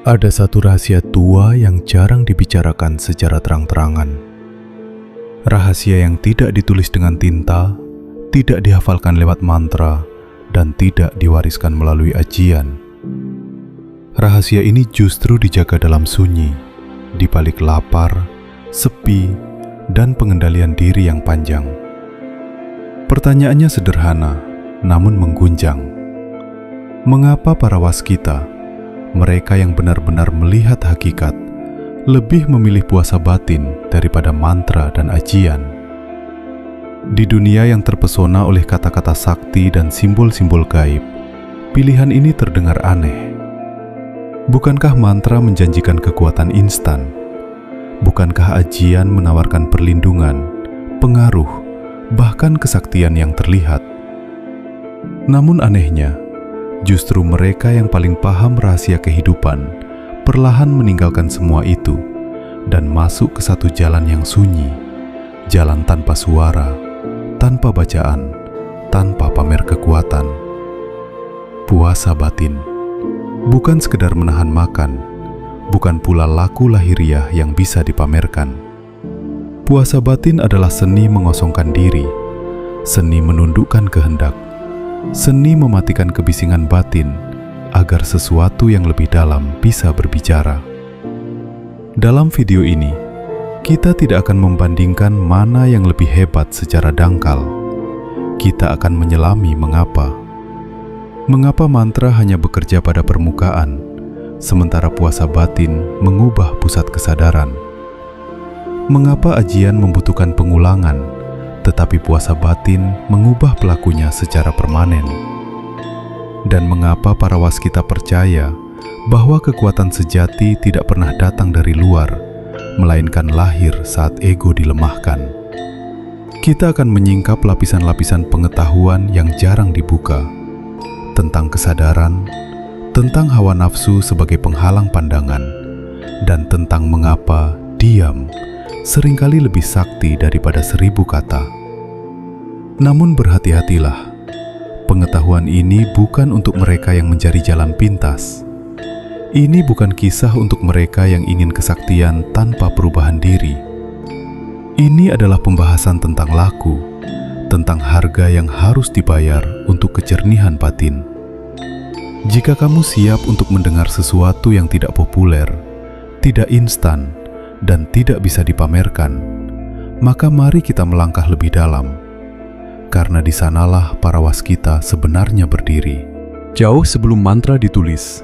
Ada satu rahasia tua yang jarang dibicarakan secara terang-terangan. Rahasia yang tidak ditulis dengan tinta, tidak dihafalkan lewat mantra, dan tidak diwariskan melalui ajian. Rahasia ini justru dijaga dalam sunyi, di balik lapar, sepi, dan pengendalian diri yang panjang. Pertanyaannya sederhana, namun menggunjang. Mengapa para waskita, mereka yang benar-benar melihat hakikat, lebih memilih puasa batin daripada mantra dan ajian? Di dunia yang terpesona oleh kata-kata sakti dan simbol-simbol gaib, pilihan ini terdengar aneh. Bukankah mantra menjanjikan kekuatan instan? Bukankah ajian menawarkan perlindungan, pengaruh, bahkan kesaktian yang terlihat? Namun anehnya, justru mereka yang paling paham rahasia kehidupan perlahan meninggalkan semua itu dan masuk ke satu jalan yang sunyi, jalan tanpa suara, tanpa bacaan, tanpa pamer kekuatan. Puasa batin bukan sekedar menahan makan, bukan pula laku lahiriah yang bisa dipamerkan. Puasa batin adalah seni mengosongkan diri, seni menundukkan kehendak, seni mematikan kebisingan batin agar sesuatu yang lebih dalam bisa berbicara. Dalam video ini, kita tidak akan membandingkan mana yang lebih hebat secara dangkal. Kita akan menyelami mengapa mantra hanya bekerja pada permukaan, sementara puasa batin mengubah pusat kesadaran. Mengapa ajian membutuhkan pengulangan, tetapi puasa batin mengubah pelakunya secara permanen. Dan mengapa para waskita percaya bahwa kekuatan sejati tidak pernah datang dari luar, melainkan lahir saat ego dilemahkan. Kita akan menyingkap lapisan-lapisan pengetahuan yang jarang dibuka, tentang kesadaran, tentang hawa nafsu sebagai penghalang pandangan, dan tentang mengapa diam seringkali lebih sakti daripada 1000 kata. Namun berhati-hatilah, pengetahuan ini bukan untuk mereka yang mencari jalan pintas. Ini bukan kisah untuk mereka yang ingin kesaktian tanpa perubahan diri. Ini adalah pembahasan tentang laku, tentang harga yang harus dibayar untuk kejernihan batin. Jika kamu siap untuk mendengar sesuatu yang tidak populer, tidak instan, dan tidak bisa dipamerkan, maka mari kita melangkah lebih dalam, karena di sanalah para waskita sebenarnya berdiri. Jauh sebelum mantra ditulis,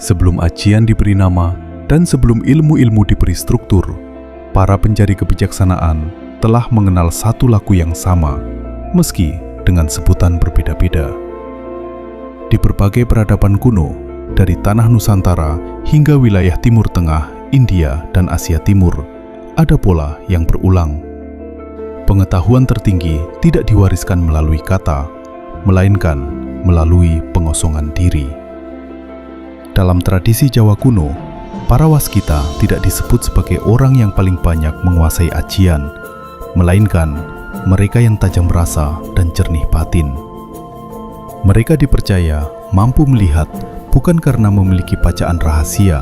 sebelum ajian diberi nama, dan sebelum ilmu-ilmu diberi struktur, para pencari kebijaksanaan telah mengenal satu laku yang sama, meski dengan sebutan berbeda-beda. Di berbagai peradaban kuno, dari tanah Nusantara hingga wilayah Timur Tengah, India, dan Asia Timur, ada pola yang berulang. Pengetahuan tertinggi tidak diwariskan melalui kata, melainkan melalui pengosongan diri. Dalam tradisi Jawa kuno, para waskita tidak disebut sebagai orang yang paling banyak menguasai ajian, melainkan mereka yang tajam rasa dan jernih batin. Mereka dipercaya mampu melihat bukan karena memiliki bacaan rahasia,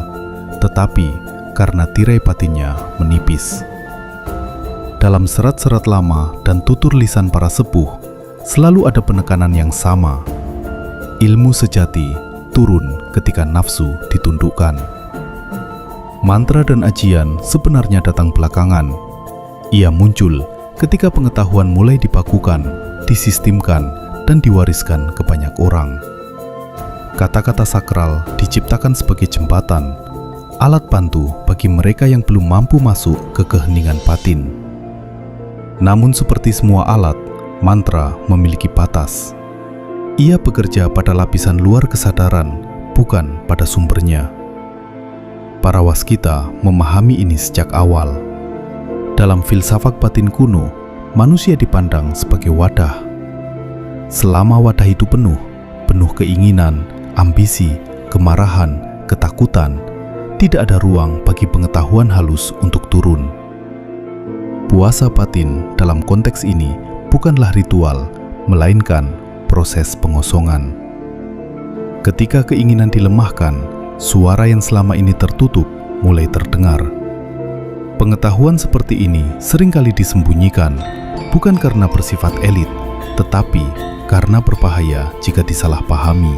tetapi karena tirai batinnya menipis. Dalam serat-serat lama dan tutur lisan para sepuh, selalu ada penekanan yang sama. Ilmu sejati turun ketika nafsu ditundukkan. Mantra dan ajian sebenarnya datang belakangan. Ia muncul ketika pengetahuan mulai dibakukan, disistemkan, dan diwariskan ke banyak orang. Kata-kata sakral diciptakan sebagai jembatan, alat bantu bagi mereka yang belum mampu masuk ke keheningan batin. Namun seperti semua alat, mantra memiliki batas. Ia bekerja pada lapisan luar kesadaran, bukan pada sumbernya. Para waskita memahami ini sejak awal. Dalam filsafat batin kuno, manusia dipandang sebagai wadah. Selama wadah itu penuh keinginan, ambisi, kemarahan, ketakutan, tidak ada ruang bagi pengetahuan halus untuk turun. Puasa batin dalam konteks ini bukanlah ritual, melainkan proses pengosongan. Ketika keinginan dilemahkan, suara yang selama ini tertutup mulai terdengar. Pengetahuan seperti ini seringkali disembunyikan, bukan karena bersifat elit, tetapi karena berbahaya jika disalahpahami.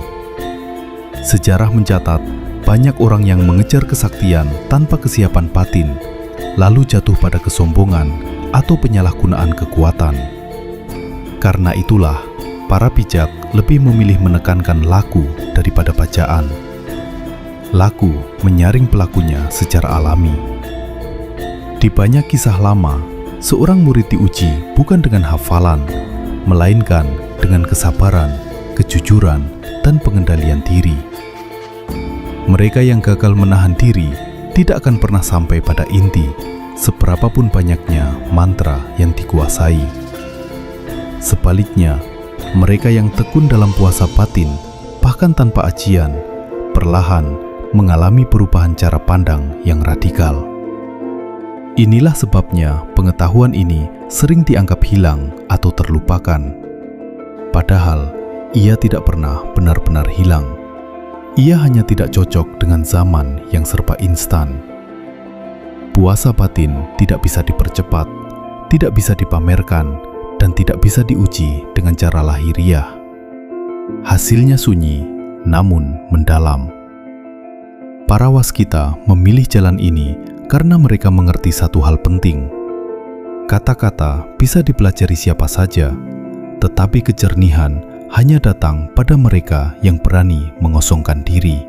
Sejarah mencatat banyak orang yang mengejar kesaktian tanpa kesiapan batin, lalu jatuh pada kesombongan atau penyalahgunaan kekuatan. Karena itulah, para bijak lebih memilih menekankan laku daripada bacaan. Laku menyaring pelakunya secara alami. Di banyak kisah lama, seorang murid diuji bukan dengan hafalan, melainkan dengan kesabaran, kejujuran, dan pengendalian diri. Mereka yang gagal menahan diri tidak akan pernah sampai pada inti, seberapapun banyaknya mantra yang dikuasai. Sebaliknya, mereka yang tekun dalam puasa batin, bahkan tanpa ajian, perlahan mengalami perubahan cara pandang yang radikal. Inilah sebabnya pengetahuan ini sering dianggap hilang atau terlupakan. Padahal, ia tidak pernah benar-benar hilang. Ia hanya tidak cocok dengan zaman yang serba instan. Puasa batin tidak bisa dipercepat, tidak bisa dipamerkan, dan tidak bisa diuji dengan cara lahiriah. Hasilnya sunyi, namun mendalam. Para waskita memilih jalan ini karena mereka mengerti satu hal penting. Kata-kata bisa dipelajari siapa saja, tetapi kejernihan hanya datang pada mereka yang berani mengosongkan diri.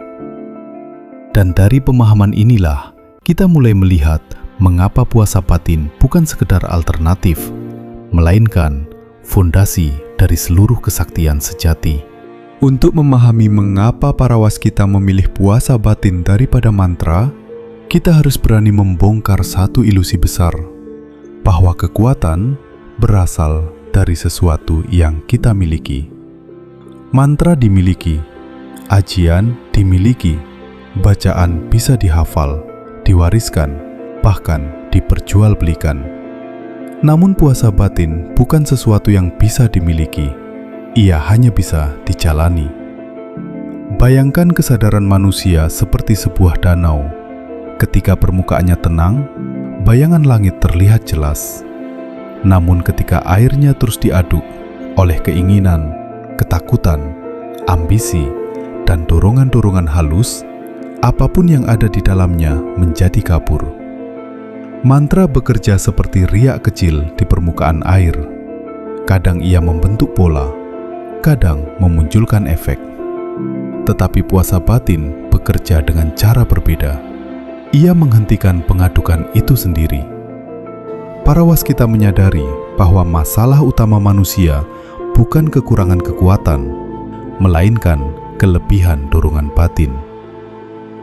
Dan dari pemahaman inilah, kita mulai melihat mengapa puasa batin bukan sekedar alternatif, melainkan fondasi dari seluruh kesaktian sejati. Untuk memahami mengapa para waskita memilih puasa batin daripada mantra, kita harus berani membongkar satu ilusi besar, bahwa kekuatan berasal dari sesuatu yang kita miliki. Mantra dimiliki, ajian dimiliki, bacaan bisa dihafal, diwariskan, bahkan diperjualbelikan. Namun puasa batin bukan sesuatu yang bisa dimiliki, ia hanya bisa dijalani. Bayangkan kesadaran manusia seperti sebuah danau. Ketika permukaannya tenang, bayangan langit terlihat jelas. Namun ketika airnya terus diaduk oleh keinginan, ketakutan, ambisi, dan dorongan-dorongan halus, apapun yang ada di dalamnya menjadi kabur. Mantra bekerja seperti riak kecil di permukaan air. Kadang ia membentuk pola, kadang memunculkan efek. Tetapi puasa batin bekerja dengan cara berbeda. Ia menghentikan pengadukan itu sendiri. Para waskita menyadari bahwa masalah utama manusia bukan kekurangan kekuatan, melainkan kelebihan dorongan batin.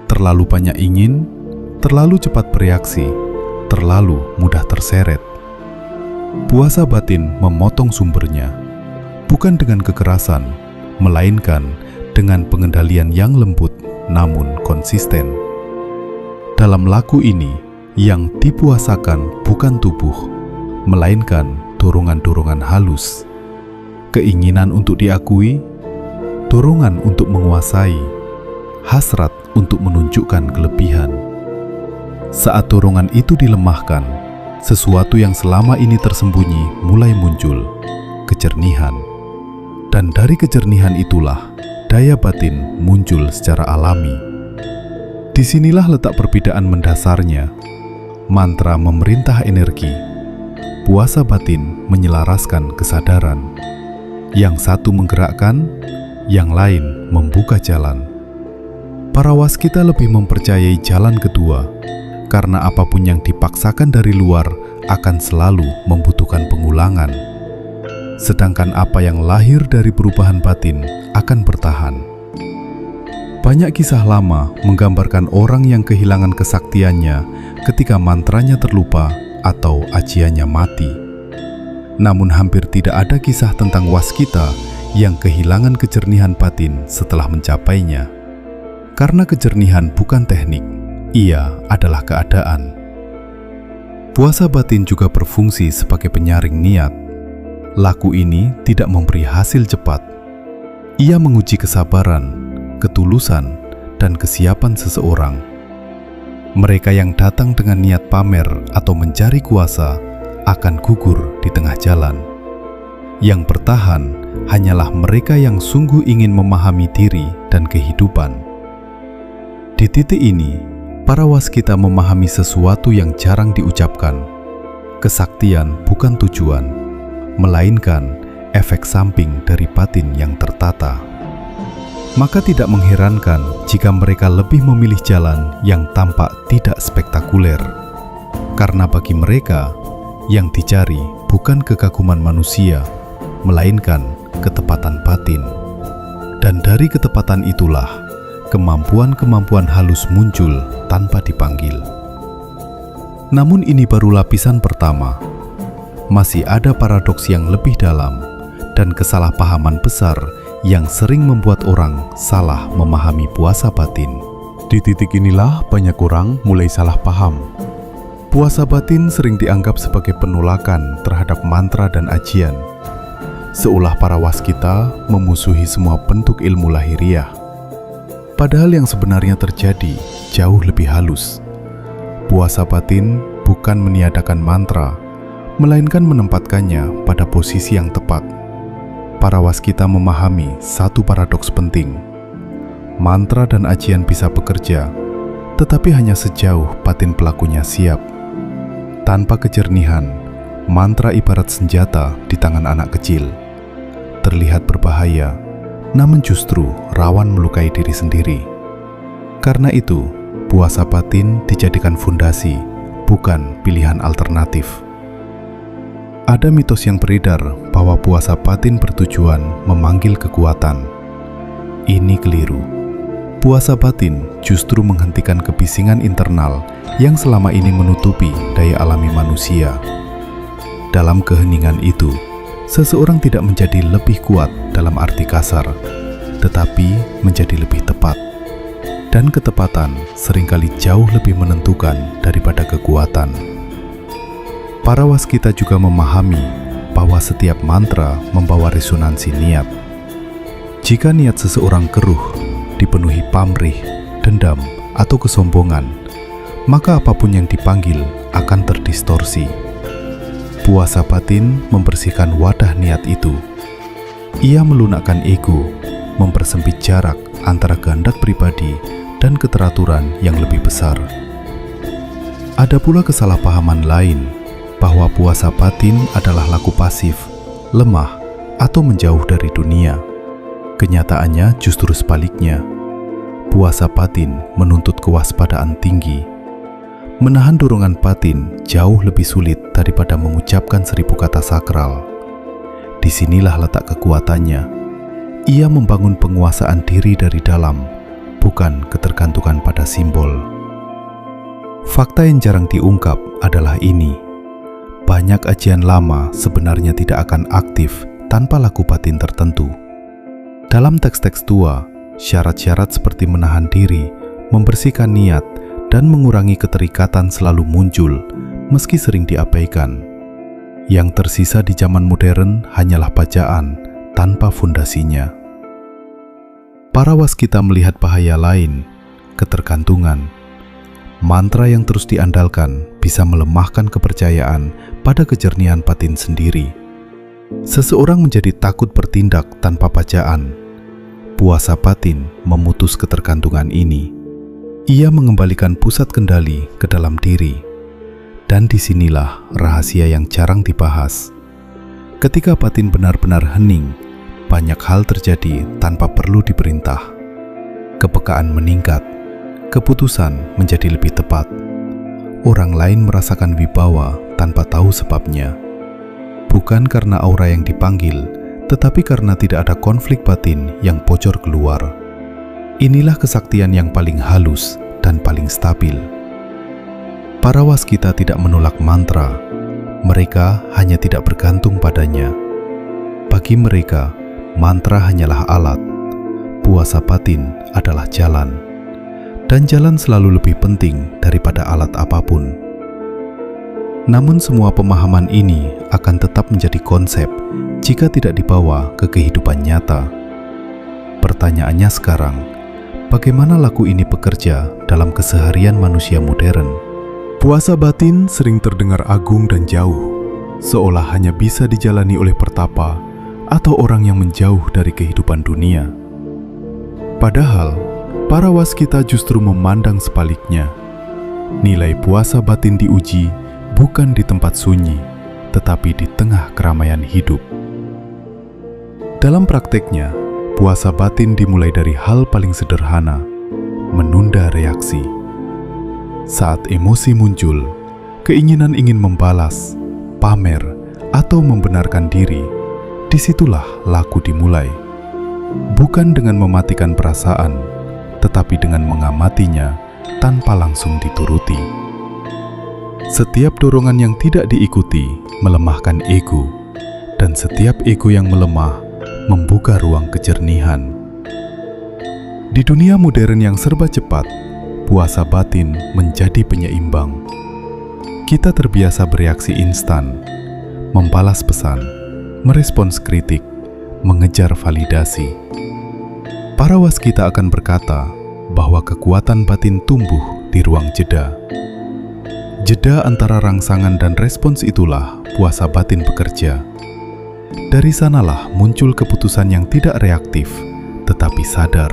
Terlalu banyak ingin, terlalu cepat bereaksi, terlalu mudah terseret. Puasa batin memotong sumbernya, bukan dengan kekerasan, melainkan dengan pengendalian yang lembut namun konsisten. Dalam laku ini, yang dipuasakan bukan tubuh, melainkan dorongan-dorongan halus. Keinginan untuk diakui, dorongan untuk menguasai, hasrat untuk menunjukkan kelebihan. Saat dorongan itu dilemahkan, sesuatu yang selama ini tersembunyi mulai muncul, kejernihan. Dan dari kejernihan itulah daya batin muncul secara alami. Disinilah letak perbedaan mendasarnya. Mantra memerintah energi, puasa batin menyelaraskan kesadaran. Yang satu menggerakkan, yang lain membuka jalan. Para waskita lebih mempercayai jalan kedua, karena apapun yang dipaksakan dari luar akan selalu membutuhkan pengulangan. Sedangkan apa yang lahir dari perubahan batin akan bertahan. Banyak kisah lama menggambarkan orang yang kehilangan kesaktiannya ketika mantranya terlupa atau ajiannya mati. Namun hampir tidak ada kisah tentang waskita yang kehilangan kejernihan batin setelah mencapainya. Karena kejernihan bukan teknik, ia adalah keadaan. Puasa batin juga berfungsi sebagai penyaring niat. Laku ini tidak memberi hasil cepat. Ia menguji kesabaran, ketulusan, dan kesiapan seseorang. Mereka yang datang dengan niat pamer atau mencari kuasa akan gugur di tengah jalan. Yang bertahan hanyalah mereka yang sungguh ingin memahami diri dan kehidupan. Di titik ini, para waskita memahami sesuatu yang jarang diucapkan. Kesaktian bukan tujuan, melainkan efek samping dari batin yang tertata. Maka tidak mengherankan jika mereka lebih memilih jalan yang tampak tidak spektakuler. Karena bagi mereka, yang dicari bukan kekaguman manusia, melainkan ketepatan batin. Dan dari ketepatan itulah, kemampuan-kemampuan halus muncul tanpa dipanggil. Namun ini baru lapisan pertama. Masih ada paradoks yang lebih dalam dan kesalahpahaman besar yang sering membuat orang salah memahami puasa batin. Di titik inilah banyak orang mulai salah paham. Puasa batin sering dianggap sebagai penolakan terhadap mantra dan ajian, seolah para waskita memusuhi semua bentuk ilmu lahiriah. Padahal yang sebenarnya terjadi jauh lebih halus. Puasa batin bukan meniadakan mantra, melainkan menempatkannya pada posisi yang tepat. Para waskita memahami satu paradoks penting. Mantra dan ajian bisa bekerja, tetapi hanya sejauh batin pelakunya siap. Tanpa kejernihan, mantra ibarat senjata di tangan anak kecil. Terlihat berbahaya, namun justru rawan melukai diri sendiri. Karena itu, puasa batin dijadikan fondasi, bukan pilihan alternatif. Ada mitos yang beredar bahwa puasa batin bertujuan memanggil kekuatan. Ini keliru. Puasa batin justru menghentikan kebisingan internal yang selama ini menutupi daya alami manusia. Dalam keheningan itu, seseorang tidak menjadi lebih kuat dalam arti kasar, tetapi menjadi lebih tepat. Dan ketepatan seringkali jauh lebih menentukan daripada kekuatan. Para waskita juga memahami bahwa setiap mantra membawa resonansi niat. Jika niat seseorang keruh, dipenuhi pamrih, dendam, atau kesombongan, maka apapun yang dipanggil akan terdistorsi. Puasa batin membersihkan wadah niat itu. Ia melunakkan ego, mempersempit jarak antara kehendak pribadi dan keteraturan yang lebih besar. Ada pula kesalahpahaman lain, bahwa puasa batin adalah laku pasif, lemah, atau menjauh dari dunia. Kenyataannya justru sebaliknya. Puasa batin menuntut kewaspadaan tinggi. Menahan dorongan batin jauh lebih sulit daripada mengucapkan 1000 kata sakral. Disinilah letak kekuatannya. Ia membangun penguasaan diri dari dalam, bukan ketergantungan pada simbol. Fakta yang jarang diungkap adalah ini. Banyak ajian lama sebenarnya tidak akan aktif tanpa laku batin tertentu. Dalam teks-teks tua, syarat-syarat seperti menahan diri, membersihkan niat, dan mengurangi keterikatan selalu muncul, meski sering diabaikan. Yang tersisa di zaman modern hanyalah bacaan tanpa fondasinya. Para waskita melihat bahaya lain, ketergantungan. Mantra yang terus diandalkan bisa melemahkan kepercayaan pada kejernihan batin sendiri. Seseorang menjadi takut bertindak tanpa bacaan. Puasa batin memutus ketergantungan ini. Ia mengembalikan pusat kendali ke dalam diri. Dan disinilah rahasia yang jarang dibahas. Ketika batin benar-benar hening, banyak hal terjadi tanpa perlu diperintah. Kepekaan meningkat. Keputusan menjadi lebih tepat. Orang lain merasakan wibawa tanpa tahu sebabnya. Bukan karena aura yang dipanggil, tetapi karena tidak ada konflik batin yang bocor keluar. Inilah kesaktian yang paling halus dan paling stabil. Para waskita tidak menolak mantra. Mereka hanya tidak bergantung padanya. Bagi mereka, mantra hanyalah alat. Puasa batin adalah jalan. Dan jalan selalu lebih penting daripada alat apapun. Namun semua pemahaman ini akan tetap menjadi konsep jika tidak dibawa ke kehidupan nyata. Pertanyaannya sekarang, bagaimana laku ini bekerja dalam keseharian manusia modern. Puasa batin sering terdengar agung dan jauh, seolah hanya bisa dijalani oleh pertapa atau orang yang menjauh dari kehidupan dunia. Padahal, para waskita justru memandang sebaliknya. Nilai puasa batin diuji bukan di tempat sunyi, tetapi di tengah keramaian hidup. Dalam prakteknya, puasa batin dimulai dari hal paling sederhana, menunda reaksi. Saat emosi muncul, keinginan ingin membalas, pamer, atau membenarkan diri, disitulah laku dimulai. Bukan dengan mematikan perasaan, tetapi dengan mengamatinya tanpa langsung dituruti. Setiap dorongan yang tidak diikuti melemahkan ego, dan setiap ego yang melemah membuka ruang kejernihan. Di dunia modern yang serba cepat, puasa batin menjadi penyeimbang. Kita terbiasa bereaksi instan, membalas pesan, merespons kritik, mengejar validasi. Para waskita akan berkata bahwa kekuatan batin tumbuh di ruang jeda. Jeda antara rangsangan dan respons itulah puasa batin bekerja. Dari sanalah muncul keputusan yang tidak reaktif, tetapi sadar.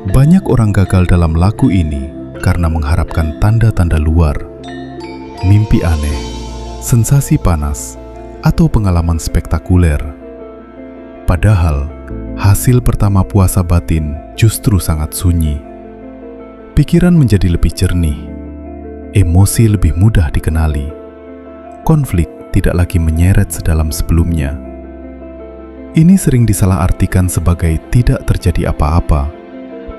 Banyak orang gagal dalam laku ini karena mengharapkan tanda-tanda luar, mimpi aneh, sensasi panas, atau pengalaman spektakuler. Padahal, hasil pertama puasa batin justru sangat sunyi. Pikiran menjadi lebih jernih, emosi lebih mudah dikenali, konflik tidak lagi menyeret sedalam sebelumnya. Ini sering disalahartikan sebagai tidak terjadi apa-apa,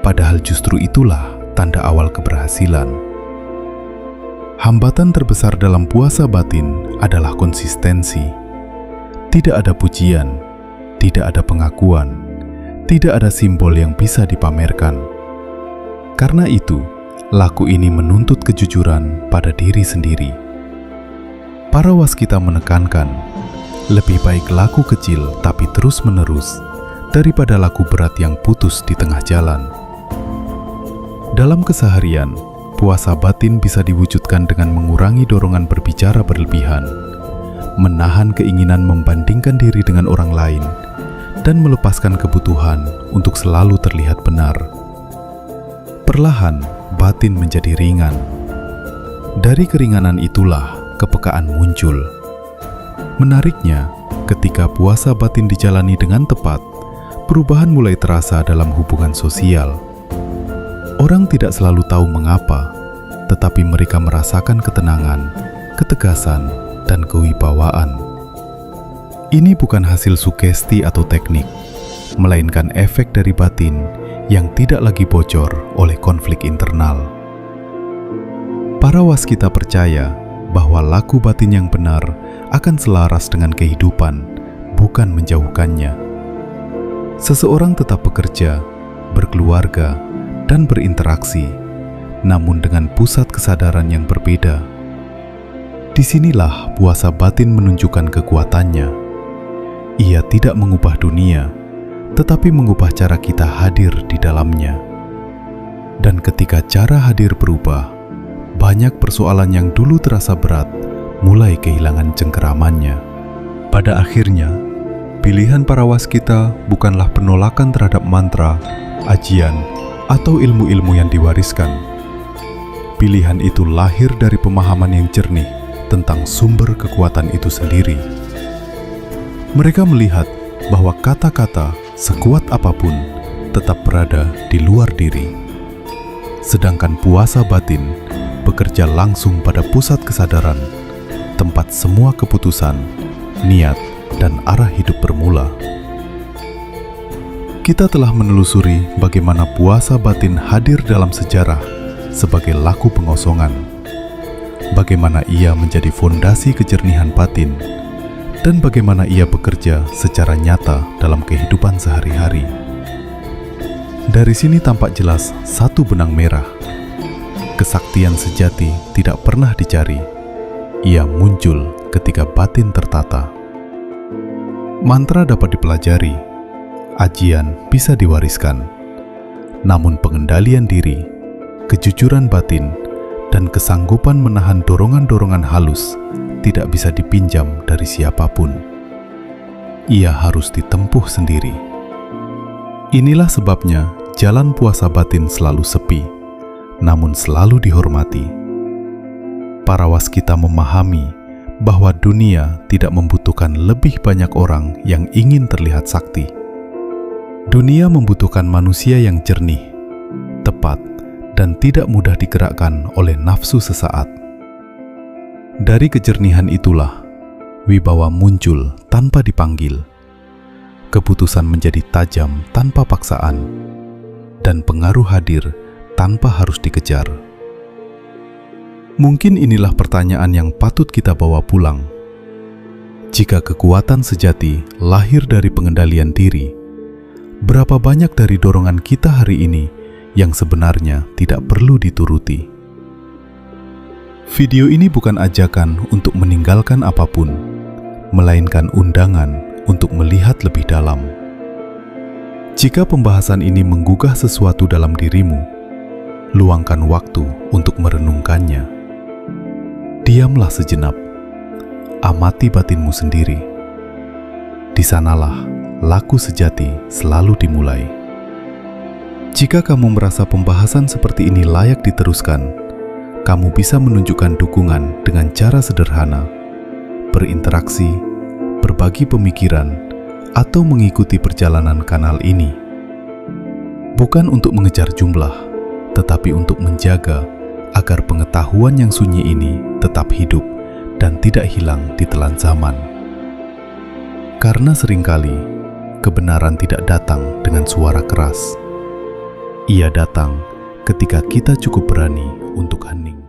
padahal justru itulah tanda awal keberhasilan. Hambatan terbesar dalam puasa batin adalah konsistensi. Tidak ada pujian, tidak ada pengakuan, tidak ada simbol yang bisa dipamerkan. Karena itu, laku ini menuntut kejujuran pada diri sendiri. Para waskita menekankan, lebih baik laku kecil tapi terus-menerus daripada laku berat yang putus di tengah jalan. Dalam keseharian, puasa batin bisa diwujudkan dengan mengurangi dorongan berbicara berlebihan, menahan keinginan membandingkan diri dengan orang lain, dan melepaskan kebutuhan untuk selalu terlihat benar. Perlahan, batin menjadi ringan. Dari keringanan itulah kepekaan muncul. Menariknya, ketika puasa batin dijalani dengan tepat, perubahan mulai terasa dalam hubungan sosial. Orang tidak selalu tahu mengapa, tetapi mereka merasakan ketenangan, ketegasan, dan kewibawaan. Ini bukan hasil sugesti atau teknik, melainkan efek dari batin yang tidak lagi bocor oleh konflik internal. Para waskita percaya bahwa laku batin yang benar akan selaras dengan kehidupan, bukan menjauhkannya. Seseorang tetap bekerja, berkeluarga, dan berinteraksi, namun dengan pusat kesadaran yang berbeda. Disinilah puasa batin menunjukkan kekuatannya. Ia tidak mengubah dunia, tetapi mengubah cara kita hadir di dalamnya. Dan ketika cara hadir berubah, banyak persoalan yang dulu terasa berat mulai kehilangan cengkeramannya. Pada akhirnya, pilihan para waskita bukanlah penolakan terhadap mantra, ajian, atau ilmu-ilmu yang diwariskan. Pilihan itu lahir dari pemahaman yang jernih tentang sumber kekuatan itu sendiri. Mereka melihat bahwa kata-kata sekuat apapun tetap berada di luar diri. Sedangkan puasa batin bekerja langsung pada pusat kesadaran, tempat semua keputusan, niat, dan arah hidup bermula. Kita telah menelusuri bagaimana puasa batin hadir dalam sejarah sebagai laku pengosongan, bagaimana ia menjadi fondasi kejernihan batin, dan bagaimana ia bekerja secara nyata dalam kehidupan sehari-hari. Dari sini tampak jelas satu benang merah. Kesaktian sejati tidak pernah dicari. Ia muncul ketika batin tertata. Mantra dapat dipelajari, ajian bisa diwariskan, Namun pengendalian diri, kejujuran batin, dan kesanggupan menahan dorongan-dorongan halus tidak bisa dipinjam dari siapapun. Ia harus ditempuh sendiri. Inilah sebabnya jalan puasa batin selalu sepi, namun selalu dihormati. Para waskita memahami bahwa dunia tidak membutuhkan lebih banyak orang yang ingin terlihat sakti. Dunia membutuhkan manusia yang jernih, tepat, dan tidak mudah digerakkan oleh nafsu sesaat. Dari kejernihan itulah, wibawa muncul tanpa dipanggil. Keputusan menjadi tajam tanpa paksaan, dan pengaruh hadir tanpa harus dikejar. Mungkin inilah pertanyaan yang patut kita bawa pulang. Jika kekuatan sejati lahir dari pengendalian diri, berapa banyak dari dorongan kita hari ini yang sebenarnya tidak perlu dituruti? Video ini bukan ajakan untuk meninggalkan apapun, melainkan undangan untuk melihat lebih dalam. Jika pembahasan ini menggugah sesuatu dalam dirimu, luangkan waktu untuk merenungkannya. Diamlah sejenak, amati batinmu sendiri. Di sanalah laku sejati selalu dimulai. Jika kamu merasa pembahasan seperti ini layak diteruskan, kamu bisa menunjukkan dukungan dengan cara sederhana, berinteraksi, berbagi pemikiran, atau mengikuti perjalanan kanal ini. Bukan untuk mengejar jumlah, tetapi untuk menjaga agar pengetahuan yang sunyi ini tetap hidup dan tidak hilang di telan zaman. Karena seringkali kebenaran tidak datang dengan suara keras. Ia datang ketika kita cukup berani untuk hening.